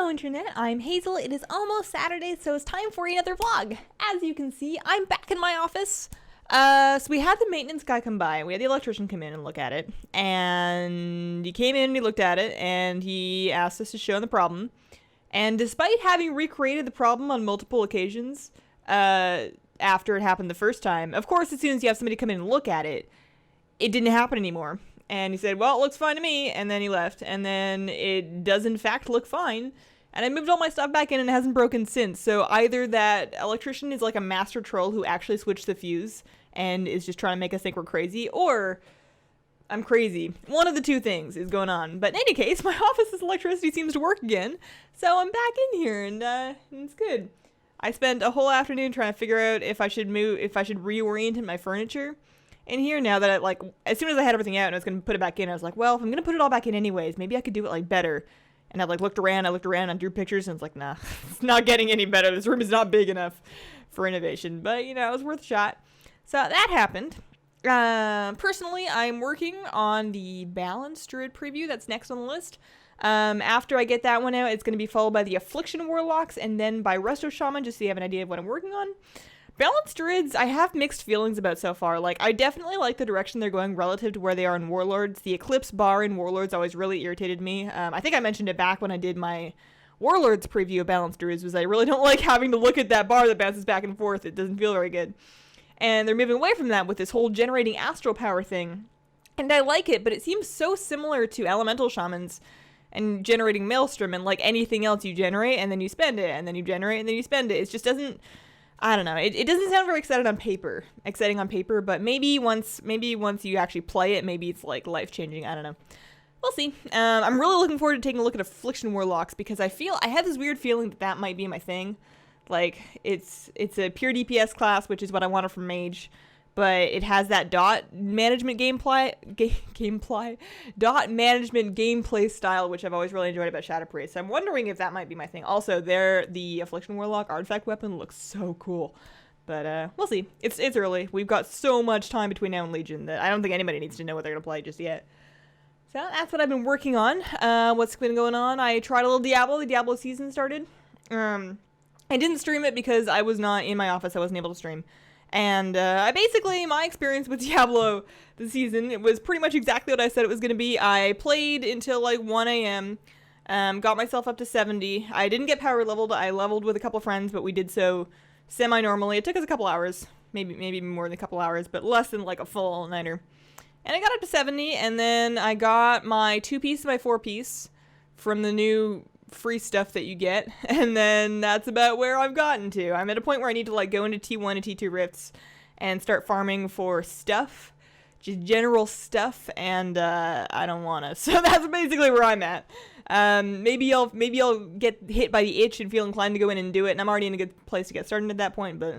Hello Internet, I'm Hazel. It is almost Saturday, so it's time for another vlog. As you can see, I'm back in my office. So we had the maintenance guy come by. We had the electrician come in and look at it. And he came in and he looked at it and he asked us to show him the problem. And despite having recreated the problem on multiple occasions, after it happened the first time, of course, as soon as you have somebody come in and look at it, it didn't happen anymore. And he said, well, it looks fine to me, and then he left, and then it does in fact look fine, and I moved all my stuff back in and it hasn't broken since. So either that electrician is like a master troll who actually switched the fuse and is just trying to make us think we're crazy, or I'm crazy. One of the two things is going on. But in any case, my office's electricity seems to work again, so I'm back in here, and it's good. I spent a whole afternoon trying to figure out if I should reorient my furniture in here now that as soon as I had everything out and I was going to put it back in, I was like, well, if I'm going to put it all back in anyways, maybe I could do it better. And I looked around, I drew pictures, and it's like, nah, it's not getting any better. This room is not big enough for innovation, but it was worth a shot. So that happened. Personally, I'm working on the Balanced Druid preview that's next on the list. After I get that one out, it's going to be followed by the Affliction Warlocks and then by Resto Shaman, just so you have an idea of what I'm working on. Balanced Druids, I have mixed feelings about so far. I definitely like the direction they're going relative to where they are in Warlords. The Eclipse bar in Warlords always really irritated me. I think I mentioned it back when I did my Warlords preview of Balanced Druids, was I really don't like having to look at that bar that bounces back and forth. It doesn't feel very good. And they're moving away from that with this whole generating astral power thing. And I like it, but it seems so similar to Elemental Shamans and generating Maelstrom and anything else you generate and then you spend it, and then you generate and then you spend it. It just doesn't... I don't know. It doesn't sound very exciting on paper, but maybe once you actually play it, maybe it's life-changing. I don't know. We'll see. I'm really looking forward to taking a look at Affliction Warlocks because I have this weird feeling that might be my thing. It's a pure DPS class, which is what I wanted from Mage, but it has that dot management gameplay style, which I've always really enjoyed about Shadow Priest. So I'm wondering if that might be my thing. Also, the Affliction Warlock artifact weapon looks so cool. But we'll see. It's early. We've got so much time between now and Legion that I don't think anybody needs to know what they're going to play just yet. So that's what I've been working on. What's been going on? I tried a little Diablo. The Diablo season started. I didn't stream it because I was not in my office. I wasn't able to stream. And my experience with Diablo this season, it was pretty much exactly what I said it was going to be. I played until 1 a.m., got myself up to 70. I didn't get power leveled. I leveled with a couple friends, but we did so semi-normally. It took us a couple hours, maybe more than a couple hours, but less than a full all-nighter. And I got up to 70, and then I got my 2-piece and my 4-piece from the new free stuff that you get, and then that's about where I've gotten to. I'm at a point where I need to go into T1 and T2 rifts and start farming for stuff, just general stuff, and I don't want to. So that's basically where I'm at. Maybe I'll get hit by the itch and feel inclined to go in and do it, and I'm already in a good place to get started at that point, but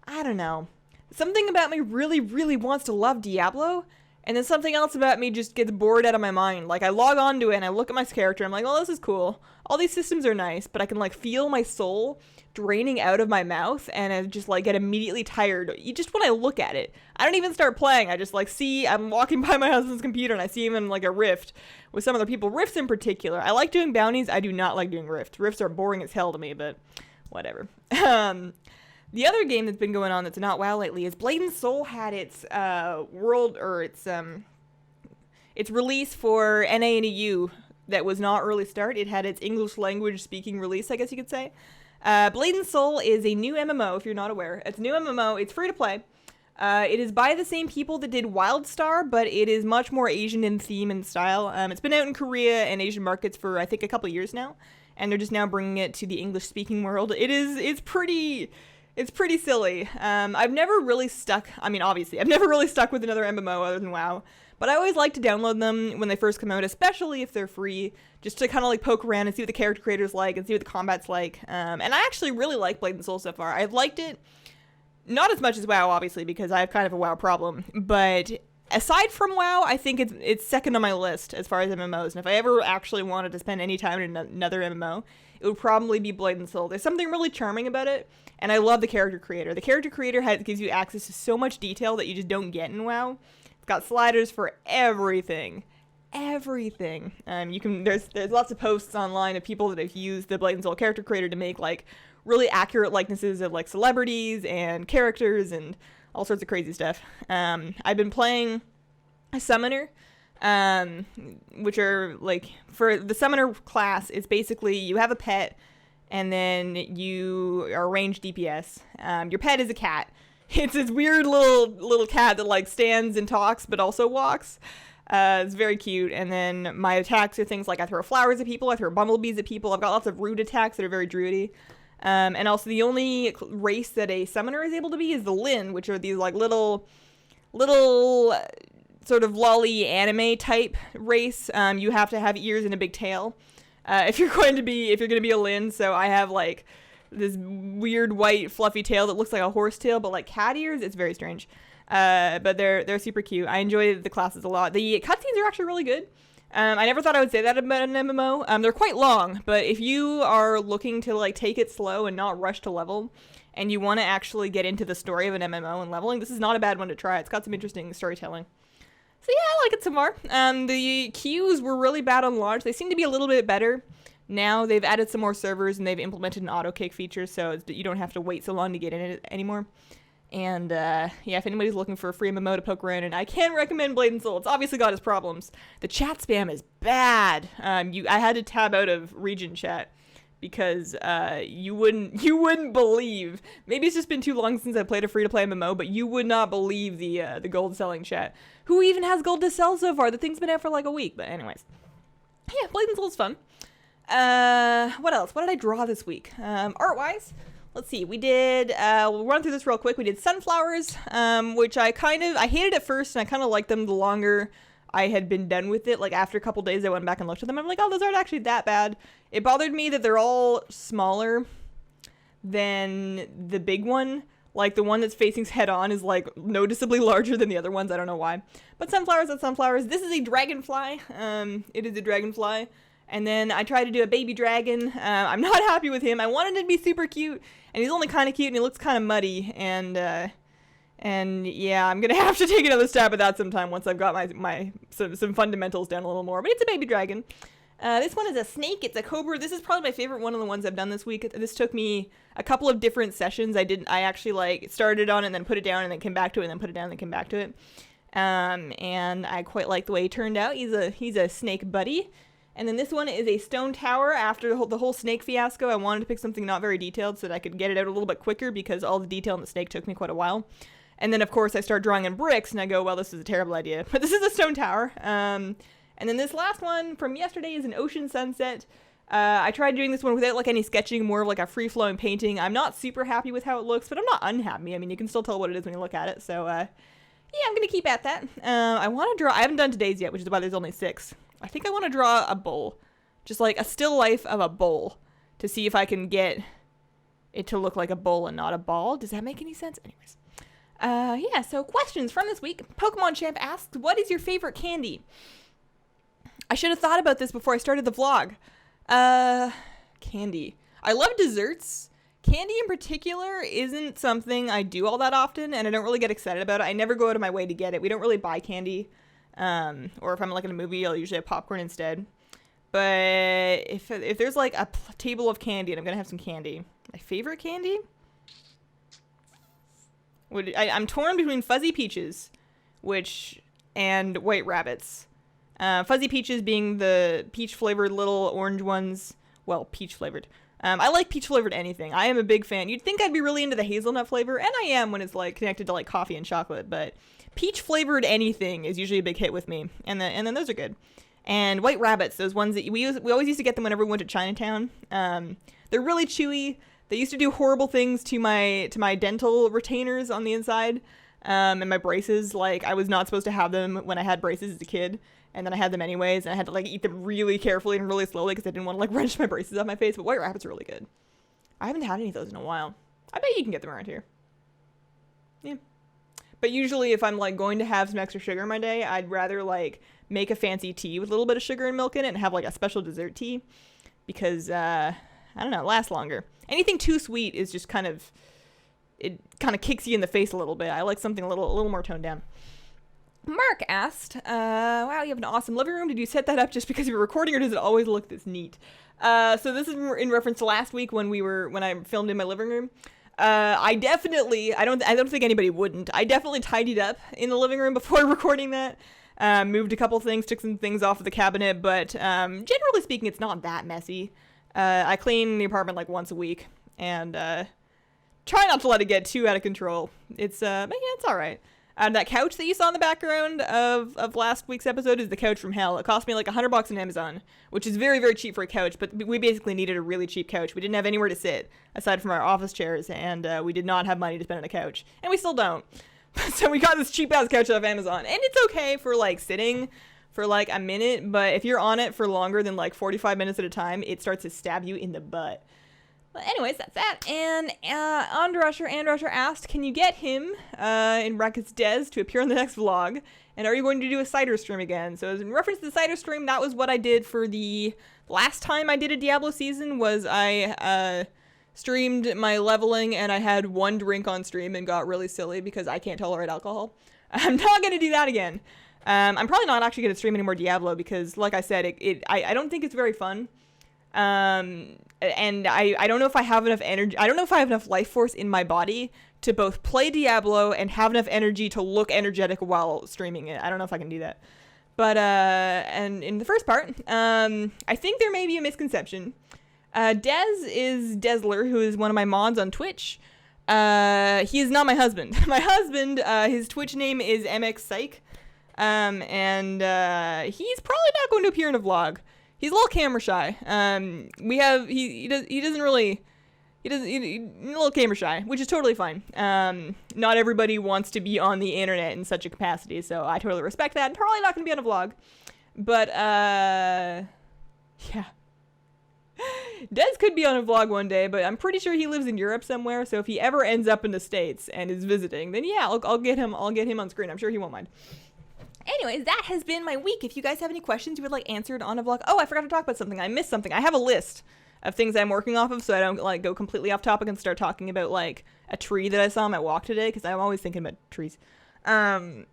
I don't know. Something about me really, really wants to love Diablo, and then something else about me just gets bored out of my mind. I log on to it and I look at my character. I'm like, well, this is cool. All these systems are nice, but I can feel my soul draining out of my mouth, and I just get immediately tired. Just when I look at it, I don't even start playing. I just see I'm walking by my husband's computer and I see him in a rift with some other people. Rifts in particular. I like doing bounties. I do not like doing rifts. Rifts are boring as hell to me, but whatever. The other game that's been going on that's not WoW lately is Blade and Soul had its its release for NA and EU that was not early start. It had its English language speaking release, I guess you could say. Blade and Soul is a new MMO, if you're not aware. It's a new MMO. It's free to play. It is by the same people that did WildStar, but it is much more Asian in theme and style. It's been out in Korea and Asian markets for, I think, a couple years now, and they're just now bringing it to the English-speaking world. It's pretty silly. I've never really stuck with another MMO other than WoW, but I always like to download them when they first come out, especially if they're free, just to kind of poke around and see what the character creators like and see what the combat's like. And I actually really like Blade and Soul so far. I've liked it, not as much as WoW, obviously, because I have kind of a WoW problem, but aside from WoW, I think it's second on my list as far as MMOs, and if I ever actually wanted to spend any time in another MMO, it would probably be Blade and Soul. There's something really charming about it, and I love the character creator. The character creator gives you access to so much detail that you just don't get in WoW. It's got sliders for everything. everything. There's lots of posts online of people that have used the Blade and Soul character creator to make like really accurate likenesses of like celebrities and characters and all sorts of crazy stuff. I've been playing a summoner, which are like, for the summoner class, it's basically you have a pet and then you are ranged DPS. Your pet is a cat. It's this weird little cat that like stands and talks but also walks. It's very cute. And then my attacks are things like I throw flowers at people, I throw bumblebees at people. I've got lots of rude attacks that are very druidy. And also the only race that a summoner is able to be is the Lin, which are these like little sort of lolly anime type race. You have to have ears and a big tail if you're going to be a Lin. So I have like this weird white fluffy tail that looks like a horse tail, but like cat ears. It's very strange. But they're super cute. I enjoy the classes a lot. The cutscenes are actually really good. I never thought I would say that about an MMO. They're quite long, but if you are looking to like take it slow and not rush to level, and you want to actually get into the story of an MMO and leveling, this is not a bad one to try. It's got some interesting storytelling. So yeah, I like it some more. The queues were really bad on launch. They seem to be a little bit better now. They've added some more servers and they've implemented an auto kick feature, so you don't have to wait so long to get in it anymore. And yeah, if anybody's looking for a free MMO to poke around in, I can recommend Blade and Soul. It's obviously got its problems. The chat spam is bad. I had to tab out of region chat because you wouldn't believe. Maybe it's just been too long since I played a free-to-play MMO, but you would not believe the gold selling chat. Who even has gold to sell so far? The thing's been out for like a week. But anyways, yeah, Blade and Soul's fun. What else? What did I draw this week? Art-wise. Let's see, we did, we'll run through this real quick. We did sunflowers, which I hated at first, and I kind of liked them the longer I had been done with it. Like, after a couple days, I went back and looked at them. I'm like, oh, those aren't actually that bad. It bothered me that they're all smaller than the big one. Like, the one that's facing head on is, like, noticeably larger than the other ones. I don't know why. But sunflowers are sunflowers. This is a dragonfly. It is a dragonfly. And then I tried to do a baby dragon. I'm not happy with him. I wanted him to be super cute, and he's only kind of cute, and he looks kind of muddy. And yeah, I'm gonna have to take another stab at that sometime once I've got some fundamentals down a little more. But it's a baby dragon. This one is a snake. It's a cobra. This is probably my favorite one of the ones I've done this week. This took me a couple of different sessions. I actually like started on it and then put it down and then came back to it and then put it down and then came back to it. And I quite like the way he turned out. He's a snake buddy. And then this one is a stone tower. After the whole snake fiasco, I wanted to pick something not very detailed so that I could get it out a little bit quicker because all the detail in the snake took me quite a while. And then, of course, I start drawing in bricks, and I go, well, this is a terrible idea. But this is a stone tower. And then this last one from yesterday is an ocean sunset. I tried doing this one without like any sketching, more of like a free-flowing painting. I'm not super happy with how it looks, but I'm not unhappy. I mean, you can still tell what it is when you look at it. So, yeah, I'm going to keep at that. I want to draw... I haven't done today's yet, which is why there's only 6. I think I want to draw a bowl. Just like a still life of a bowl to see if I can get it to look like a bowl and not a ball. Does that make any sense? Anyways. Yeah, so questions from this week. Pokemon Champ asked, what is your favorite candy? I should have thought about this before I started the vlog. Candy. I love desserts. Candy in particular isn't something I do all that often, and I don't really get excited about it. I never go out of my way to get it. We don't really buy candy. Or if I'm like in a movie, I'll usually have popcorn instead. But if there's like a table of candy and I'm gonna have some candy, my favorite candy I'm torn between Fuzzy Peaches, and White Rabbits. Fuzzy Peaches being the peach flavored little orange ones. Well, peach flavored. I like peach flavored anything. I am a big fan. You'd think I'd be really into the hazelnut flavor, and I am when it's like connected to like coffee and chocolate, but peach flavored anything is usually a big hit with me. And then those are good. And White Rabbits, those ones that we always used to get them whenever we went to Chinatown. They're really chewy. They used to do horrible things to my dental retainers on the inside, and my braces. Like, I was not supposed to have them when I had braces as a kid, and then I had them anyways, and I had to like eat them really carefully and really slowly because I didn't want to like wrench my braces off my face. But White Rabbits are really good. I haven't had any of those in a while. I bet you can get them around here. Yeah. But usually if I'm like going to have some extra sugar in my day, I'd rather like make a fancy tea with a little bit of sugar and milk in it and have like a special dessert tea because, I don't know, it lasts longer. Anything too sweet is just it kind of kicks you in the face a little bit. I like something a little more toned down. Mark asked, wow, you have an awesome living room. Did you set that up just because you were recording, or does it always look this neat? So this is in reference to last week when I filmed in my living room. I don't think anybody wouldn't. I definitely tidied up in the living room before recording that. Moved a couple things, took some things off of the cabinet, but generally speaking, it's not that messy. I clean the apartment like once a week, and try not to let it get too out of control. But yeah, it's all right. That couch that you saw in the background of last week's episode is the couch from hell. It cost me like $100 on Amazon, which is very, very cheap for a couch, but we basically needed a really cheap couch. We didn't have anywhere to sit aside from our office chairs, and we did not have money to spend on a couch, and we still don't. So we got this cheap-ass couch off Amazon, and it's okay for like sitting for like a minute, but if you're on it for longer than like 45 minutes at a time, it starts to stab you in the butt. But anyways, that's that. And Andrusher asked, can you get him, in brackets Des, to appear on the next vlog? And are you going to do a cider stream again? So in reference to the cider stream, that was what I did for the last time I did a Diablo season, was I streamed my leveling and I had one drink on stream and got really silly because I can't tolerate alcohol. I'm not going to do that again. I'm probably not actually going to stream any more Diablo because, like I said, I don't think it's very fun. And I don't know if I have enough energy. I don't know if I have enough life force in my body to both play Diablo and have enough energy to look energetic while streaming it. I don't know if I can do that. But, and in the first part, I think there may be a misconception. Des is Desler, who is one of my mods on Twitch. He is not my husband. My husband, his Twitch name is MX Psych. And he's probably not going to appear in a vlog. He's a little camera shy. He's a little camera shy, which is totally fine. Not everybody wants to be on the internet in such a capacity, so I totally respect that. I'm probably not going to be on a vlog. But, yeah. Des could be on a vlog one day, but I'm pretty sure he lives in Europe somewhere, so if he ever ends up in the States and is visiting, then yeah, I'll get him on screen. I'm sure he won't mind. Anyways, that has been my week. If you guys have any questions you would like answered on a vlog. Oh, I forgot to talk about something. I missed something. I have a list of things I'm working off of, so I don't like go completely off topic and start talking about like a tree that I saw on my walk today, because I'm always thinking about trees. I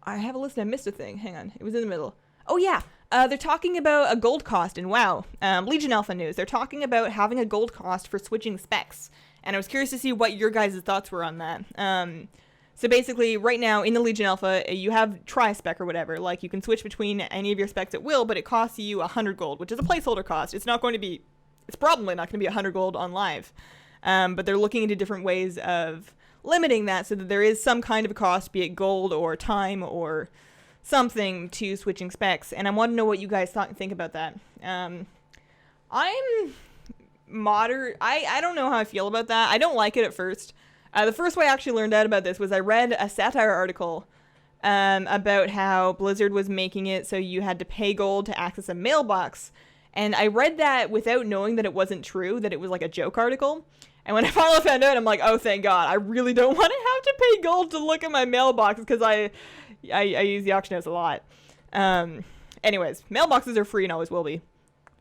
have a list and I missed a thing. Hang on. It was in the middle. Oh, yeah. They're talking about a gold cost in WoW. Legion Alpha news. They're talking about having a gold cost for switching specs. And I was curious to see what your guys' thoughts were on that. So basically, right now, in the Legion Alpha, you have tri-spec or whatever. Like, you can switch between any of your specs at will, but it costs you 100 gold, which is a placeholder cost. It's probably not going to be 100 gold on live. But they're looking into different ways of limiting that so that there is some kind of a cost, be it gold or time or something, to switching specs. And I want to know what you guys think about that. I'm moderate. I don't know how I feel about that. I don't like it at first. The first way I actually learned out about this was I read a satire article about how Blizzard was making it so you had to pay gold to access a mailbox. And I read that without knowing that it wasn't true, that it was like a joke article. And when I finally found out, I'm like, oh, thank God. I really don't want to have to pay gold to look at my mailbox because I use the auction house a lot. Anyways, mailboxes are free and always will be.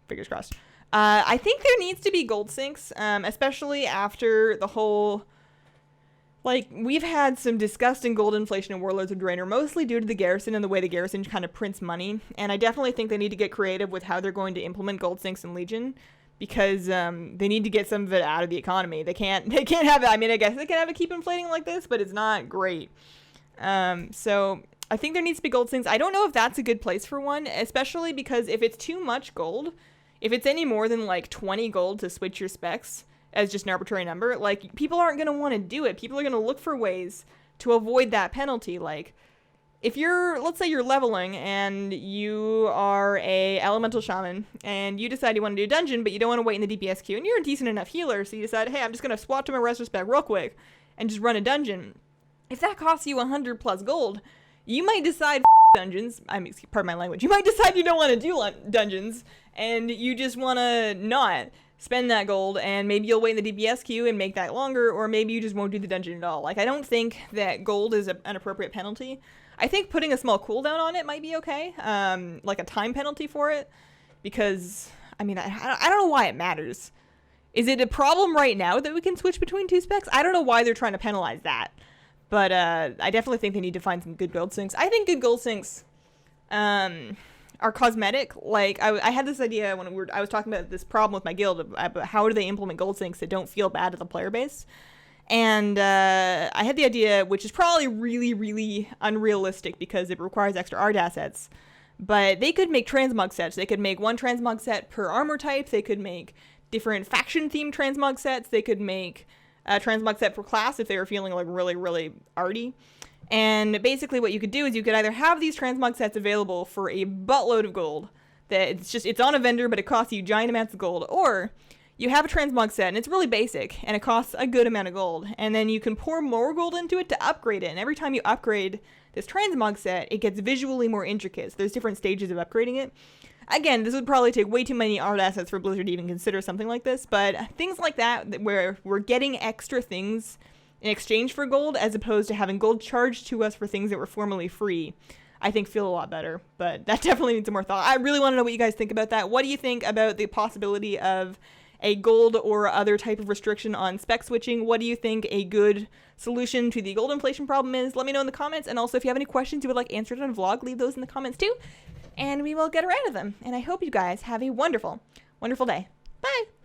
Fingers crossed. I think there needs to be gold sinks, especially after the whole... Like, we've had some disgusting gold inflation in Warlords of Draenor, mostly due to the Garrison and the way the Garrison kind of prints money. And I definitely think they need to get creative with how they're going to implement gold sinks in Legion, because they need to get some of it out of the economy. They can't have it. I mean, I guess they can have it keep inflating like this, but it's not great. So I think there needs to be gold sinks. I don't know if that's a good place for one, especially because if it's too much gold, if it's any more than like 20 gold to switch your specs as just an arbitrary number, like, people aren't going to want to do it. People are going to look for ways to avoid that penalty. Like, if let's say you're leveling and you are a elemental shaman and you decide you want to do a dungeon, but you don't want to wait in the DPS queue, and you're a decent enough healer, so you decide, hey, I'm just going to swap to my Resto spec real quick and just run a dungeon. If that costs you 100 plus gold, you might decide dungeons. I mean, pardon my language. You might decide you don't want to do dungeons and you just want to not spend that gold, and maybe you'll wait in the DPS queue and make that longer, or maybe you just won't do the dungeon at all. Like, I don't think that gold is an appropriate penalty. I think putting a small cooldown on it might be okay, like a time penalty for it, because, I mean, I don't know why it matters. Is it a problem right now that we can switch between two specs? I don't know why they're trying to penalize that. But I definitely think they need to find some good gold sinks. I think good gold sinks are cosmetic. Like, I had this idea when I was talking about this problem with my guild, about how do they implement gold sinks that don't feel bad to the player base. And I had the idea, which is probably really, really unrealistic because it requires extra art assets. But they could make transmog sets. They could make one transmog set per armor type. They could make different faction-themed transmog sets. They could make a transmog set per class if they were feeling like really, really arty. And basically what you could do is you could either have these transmog sets available for a buttload of gold, that it's on a vendor, but it costs you giant amounts of gold, or you have a transmog set and it's really basic and it costs a good amount of gold, and then you can pour more gold into it to upgrade it. And every time you upgrade this transmog set, it gets visually more intricate. So there's different stages of upgrading it. Again, this would probably take way too many art assets for Blizzard to even consider something like this, but things like that, where we're getting extra things in exchange for gold, as opposed to having gold charged to us for things that were formerly free, I think feel a lot better. But that definitely needs some more thought. I really want to know what you guys think about that. What do you think about the possibility of a gold or other type of restriction on spec switching? What do you think a good solution to the gold inflation problem is? Let me know in the comments. And also, if you have any questions you would like answered on a vlog, leave those in the comments too, and we will get around to them. And I hope you guys have a wonderful, wonderful day. Bye!